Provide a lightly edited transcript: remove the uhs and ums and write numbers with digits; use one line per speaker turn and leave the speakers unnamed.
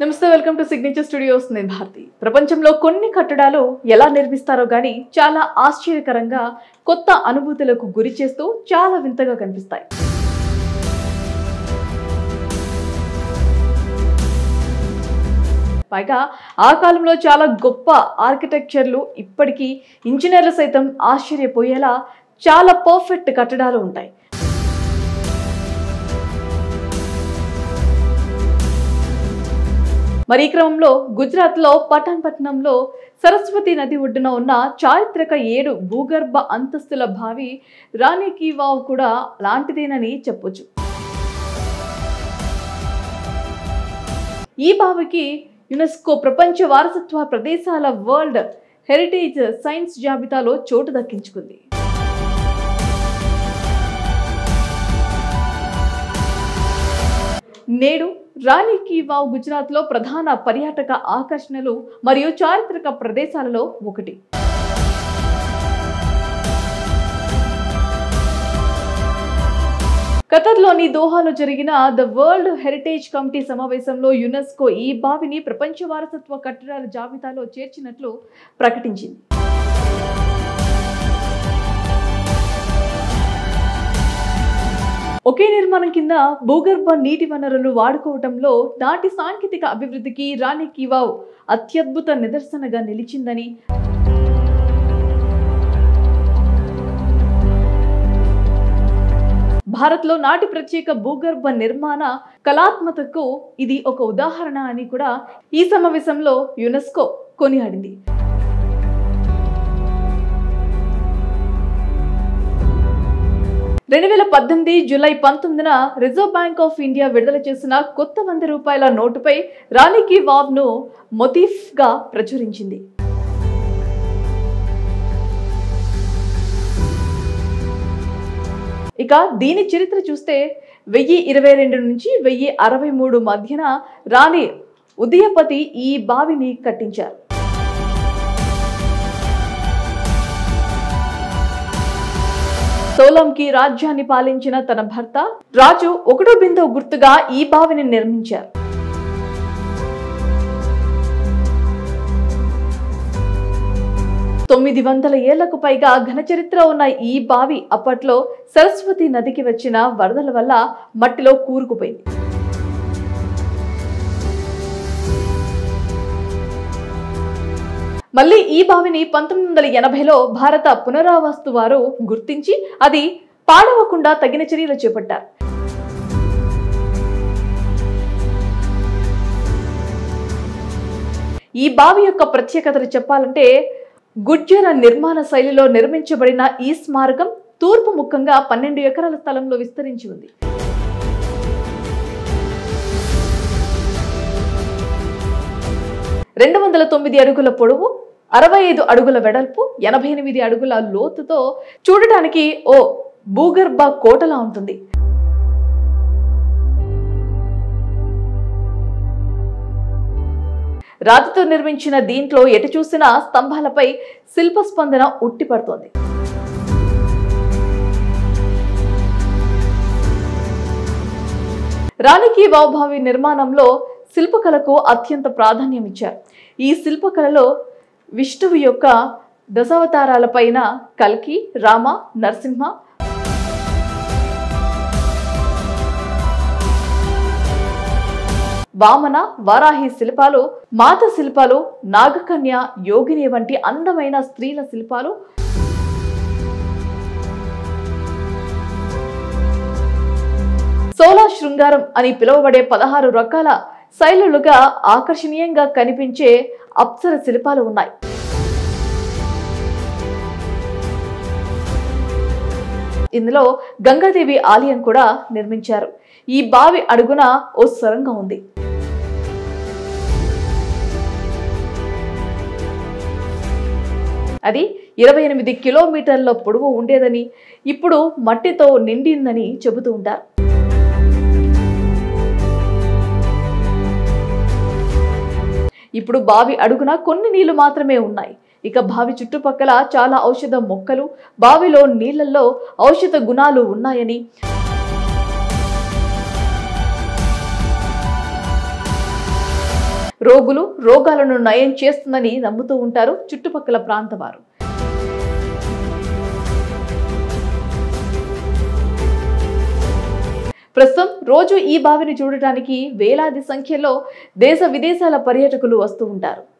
నమస్తే, welcome to signature studios. నేను భారతి. ప్రపంచంలో కొన్ని కట్టడాలు ఎలా నిర్మిస్తారో గానీ చాలా ఆశ్చర్యకరంగా కొత్త అనుభూతులకు గురి చేస్తూ చాలా వింతగా కనిపిస్తాయి. పైగా ఆ కాలంలో చాలా గొప్ప ఆర్కిటెక్చర్లు ఇప్పటికీ ఇంజనీర్లు సైతం ఆశ్చర్యపోయేలా చాలా పర్ఫెక్ట్ కట్టడాలు ఉంటాయి. మరి ఈ క్రమంలో గుజరాత్లో పఠాన్పట్నంలో సరస్వతి నది ఒడ్డున ఉన్న చారిత్రక 7 భూగర్భ అంతస్తుల బావి రాణి కీ వావ్ కూడా లాంటిదేనని చెప్పొచ్చు. ఈ బావికి యునెస్కో ప్రపంచ వారసత్వ ప్రదేశాల వరల్డ్ హెరిటేజ్ సైన్స్ జాబితాలో చోటు దక్కించుకుంది. నేడు రాణి కీ వావ్ గుజరాత్లో ప్రధాన పర్యాటక ఆకర్షణలు మరియు చారిత్రక ప్రదేశాలలో ఒకటి. ఖతర్లోని దోహాలో జరిగిన ద వరల్డ్ హెరిటేజ్ కమిటీ సమావేశంలో యునెస్కో ఈ బావిని ప్రపంచ వారసత్వ కట్టడాల జాబితాలో చేర్చినట్లు ప్రకటించింది. ఒకే నిర్మాణం కింద భూగర్భ నీటి వనరులు వాడుకోవటంలో నాటి సాంకేతిక అభివృద్ధికి రాణి కీ వావ్ అత్యద్భుత నిదర్శనగా నిలిచిందని, భారత్లో నాటి ప్రత్యేక భూగర్భ నిర్మాణ కళాత్మకతకు ఇది ఒక ఉదాహరణ అని కూడా ఈ సమావేశంలో యునెస్కో కొనియాడింది. July 19 Reserve Bank of India విడుదల చేసిన కొత్త 100 రూపాయల నోటుపై రాణి కీ వావ్ ను మొటిఫ్ గా ప్రచురించింది. ఇక దీని చరిత్ర చూస్తే 1022 నుంచి 1063 మధ్యన రాణి ఉదయపతి ఈ బావిని కట్టించారు. సోలంకి రాజ్యాన్ని పాలించిన తన భర్త రాజు 1వ బిందువు గుర్తుగా ఈ బావిని నిర్మించారు. తొమ్మిది 900 ఏళ్లకు పైగా ఘన చరిత్ర ఉన్న ఈ బావి అప్పట్లో సరస్వతి నదికి వచ్చిన వరదల వల్ల మట్టిలో కూరుకుపోయింది. మళ్ళీ ఈ బావిని 1980లో భారత పునరావాస్తు వారు గుర్తించి అది పాడవకుండా తగిన చర్యలు చేపట్టారు. ఈ బావి యొక్క ప్రత్యేకతలు చెప్పాలంటే గుర్జర నిర్మాణ శైలిలో నిర్మించబడిన ఈ స్మారకం తూర్పు ముఖంగా 12 ఎకరాల స్థలంలో విస్తరించి ఉంది. రెండు 209 అడుగుల పొడవు, 65 అడుగుల వెడల్పు, 88 అడుగుల లోతుతో చూడటానికి ఓ భూగర్భ కోటలా ఉంటుంది. రాతితో నిర్మించిన దీంట్లో ఎటు చూసిన స్తంభాలపై శిల్పస్పందన ఉట్టిపడుతోంది. రాణి కీ వావ్ బావి నిర్మాణంలో శిల్పకళకు అత్యంత ప్రాధాన్యం ఇచ్చారు. ఈ శిల్పకళలో విష్ణువు యొక్క దశావతారాలపైన కల్కి, రామ, నరసింహ, వామన, వారాహి శిల్పాలు, మాత శిల్పాలు, నాగకన్య, యోగిని వంటి అందమైన స్త్రీల శిల్పాలు, సోలా శృంగారం అని పిలువబడే 16 రకాల శైలులుగా ఆకర్షణీయంగా కనిపించే అప్సర శిల్పాలు ఉన్నాయి. ఇందులో గంగాదేవి ఆలయం కూడా నిర్మించారు. ఈ బావి అడుగున ఓ సొరంగం ఉంది. అది 28 కిలోమీటర్ల పొడవు ఉండేదని, ఇప్పుడు మట్టితో నిండిందని చెబుతూ ఉంటారు. ఇప్పుడు బావి అడుగున కొన్ని నీళ్లు మాత్రమే ఉన్నాయి. ఇక బావి చుట్టుపక్కల చాలా ఔషధ మొక్కలు, బావిలో నీళ్లలో ఔషధ గుణాలు ఉన్నాయని, రోగాలను నయం చేస్తుందని నమ్ముతూ ఉంటారు చుట్టుపక్కల ప్రాంత వారు. ప్రస్తుతం రోజు ఈ బావిని చూడటానికి వేలాది సంఖ్యలో దేశ విదేశాల పర్యాటకులు వస్తూ ఉంటారు.